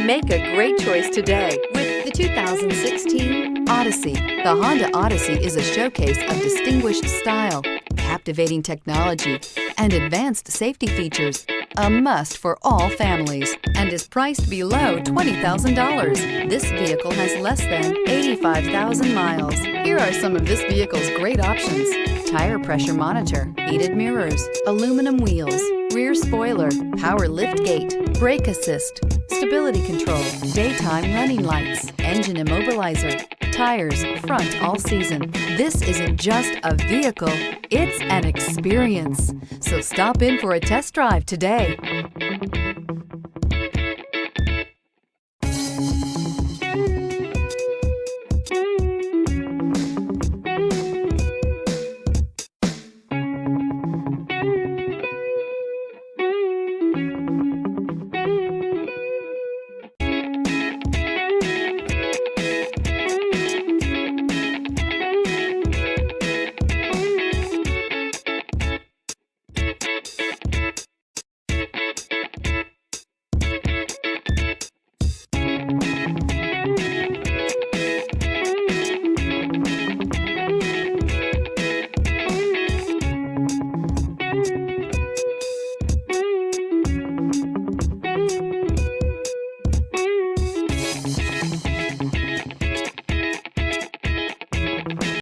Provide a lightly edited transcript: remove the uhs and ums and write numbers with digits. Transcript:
Make a great choice today with the 2016 Odyssey. The Honda Odyssey is a showcase of distinguished style, captivating technology, and advanced safety features. A must for all families and is priced below $20,000. This vehicle has less than 85,000 miles. Here are some of this vehicle's great options: tire pressure monitor, heated mirrors, aluminum wheels, rear spoiler, power lift gate, brake assist, stability control, daytime running lights, engine immobilizer, tires front all season. This isn't just a vehicle, it's an experience. So stop in for a test drive today.